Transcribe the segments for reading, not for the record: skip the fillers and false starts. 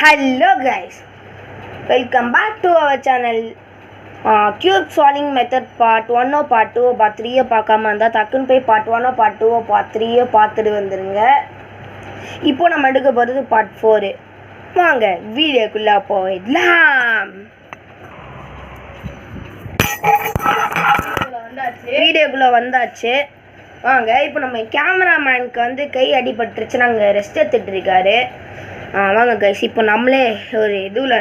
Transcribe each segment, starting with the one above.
Hello guys, welcome back to our channel. Cube solving method part 1 part 2 part 3 பார்க்காம இருந்தால் டக்குன்னு போய் part 1 part 2 part 3 பார்த்துட்டு வந்துடுங்க. இப்போ நம்ம எடுக்க போகிறது part 4. வாங்க வீடியோக்குள்ளே போயிடலாம். வீடியோக்குள்ளே வந்தாச்சு. வாங்க இப்போ நம்ம கேமராமேனுக்கு வந்து கை அடிபட்டுருச்சு, நாங்கள் ரெஸ்ட் எடுத்துகிட்டு இருக்காரு. வாங்க கைஸ், இப்போ நம்மளே ஒரு இதுவில்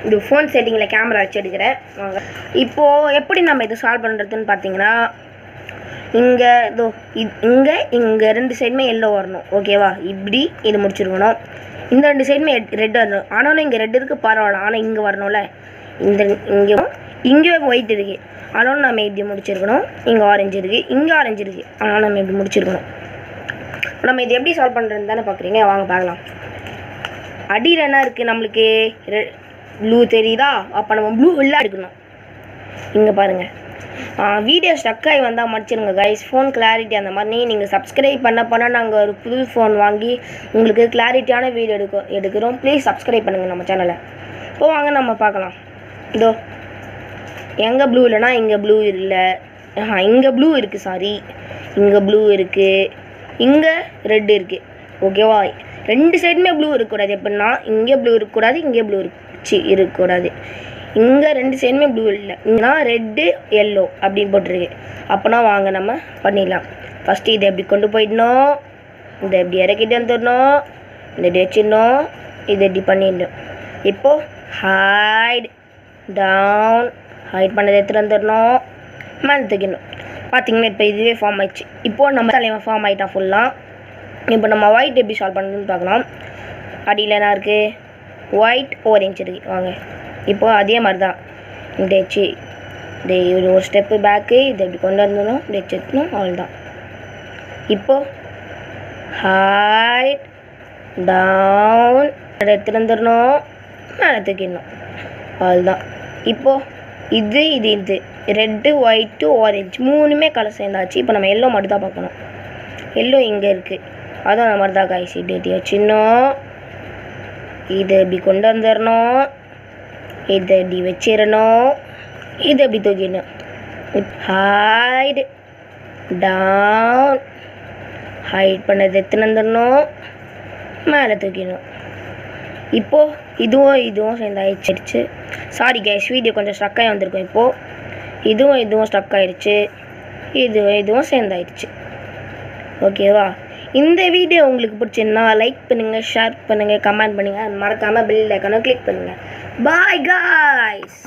இது ஃபோன் செட்டிங்கில் கேமரா வச்சு எடுக்கிறேன். வாங்க இப்போது எப்படி நம்ம இது சால்வ் பண்ணுறதுன்னு பார்த்தீங்கன்னா, இங்கே இதோ இங்கே ரெண்டு சைடுமே எல்லோ வரணும், ஓகேவா? இப்படி இது முடிச்சிருக்கணும். இந்த ரெண்டு சைடுமே ரெட் வரணும். ஆனாலும் இங்கே ரெட் இருக்குது பரவாயில்ல, ஆனால் இங்கே வரணும்ல. இங்கே ஒயிட் இருக்குது, ஆனாலும் நம்ம இப்படி முடிச்சிருக்கணும். இங்கே ஆரஞ்சு இருக்குது, இங்கே ஆரஞ்சு இருக்குது, ஆனாலும் நம்ம இப்படி முடிச்சிருக்கணும். நம்ம இது எப்படி சால்வ் பண்ணுறதுன்னு தானே பார்க்குறீங்க. வாங்க பார்க்கலாம். அடியில் என்ன இருக்குது நம்மளுக்கு? ப்ளூ தெரியுதா? அப்போ நம்ம ப்ளூ இல்லை எடுக்கணும். இங்கே பாருங்கள், வீடியோ ஸ்டக்காகி வந்தால் மடிச்சிருங்க கைஸ். ஃபோன் கிளாரிட்டி அந்த மாதிரி நீங்கள் சப்ஸ்கிரைப் பண்ண நாங்கள் ஒரு புது ஃபோன் வாங்கி உங்களுக்கு கிளாரிட்டியான வீடியோ எடுக்கிறோம். ப்ளீஸ் சப்ஸ்கிரைப் பண்ணுங்கள் நம்ம சேனலை. இப்போ வாங்க நம்ம பார்க்கலாம். இதோ எங்கே ப்ளூ இல்லைனா இங்கே ப்ளூ இல்லை, இங்கே ப்ளூ இருக்குது, சாரி இங்கே ப்ளூ இருக்குது, இங்கே ரெட்டு இருக்குது, ஓகேவா? ரெண்டு சைடுமே ப்ளூ இருக்கக்கூடாது. எப்படின்னா இங்கே ப்ளூ இருக்கக்கூடாது, இங்கே ப்ளூ இருக்கக்கூடாது. இங்கே ரெண்டு சைடுமே ப்ளூ இல்லை, இங்கேனா ரெட்டு எல்லோ அப்படின்னு போட்டிருக்கு. அப்போனா வாங்க நம்ம பண்ணிடலாம். ஃபஸ்ட்டு இதை எப்படி கொண்டு போயிடணும், இதை எப்படி இறக்கிட்டு வந்துடணும், இந்த எப்படி வச்சிடணும், இதை எப்படி பண்ணிடணும். இப்போது ஹைட் டவுன், ஹைட் பண்ணதை எடுத்துகிட்டு வந்துடணும், மேலே தூக்கிடணும். பார்த்தீங்கன்னா இப்போ இதுவே ஃபார்ம் ஆயிடுச்சு. இப்போது நம்ம தலைவன் ஃபார்ம் ஆகிட்டா ஃபுல்லாக. இப்போ நம்ம ஒயிட் எப்படி சால்வ் பண்ணுறதுன்னு பார்க்கலாம். அடியில் என்ன இருக்குது? ஒயிட் ஆரஞ்சு இருக்குது. வாங்க இப்போது அதே மாதிரி தான் இந்த வச்சு இந்த ஒரு ஸ்டெப்பு பேக்கு இதை எப்படி கொண்டு வந்துடணும், இந்த வச்சுக்கணும், அவ்வளோதான். இப்போது ஹைட் டவுன் அதை எடுத்துகிட்டு வந்துடணும், மேலே தூக்கிடணும், அவ்வளோதான். இப்போது இது ரெட்டு ஒயிட்டு ஆரஞ்சு மூணுமே கலர் சேர்ந்தாச்சு. இப்போ நம்ம எல்லோ மட்டும் தான் பார்க்கணும். எல்லோ இங்கே இருக்குது, அதுவும் அந்த மாதிரி தான் காய்ச்சி இப்படி வச்சிடணும், இதை இப்படி கொண்டு வந்துடணும், இதை இப்படி வச்சிடணும், இதை இப்படி தூக்கிடணும். ஹைட் டவுன், ஹைட் பண்ணதை எடுத்துன்னு வந்துடணும், மேலே தூக்கிடணும். இப்போது இதுவும் சேர்ந்து ஆயிடுச்சு. சாரி கைஸ், வீடியோ கொஞ்சம் ஸ்ட்ரக்காகி வந்திருக்கும். இப்போது இதுவும் ஸ்ட்ரக் ஆகிடுச்சு, இதுவும் சேர்ந்தாயிடுச்சு, ஓகேவா? இந்த வீடியோ உங்களுக்கு பிடிச்சிருந்தா லைக் பண்ணுங்கள், ஷேர் பண்ணுங்கள், கமெண்ட் பண்ணுங்கள், மறக்காமல் பெல் ஐக்கானை கிளிக் பண்ணுங்கள். Bye guys.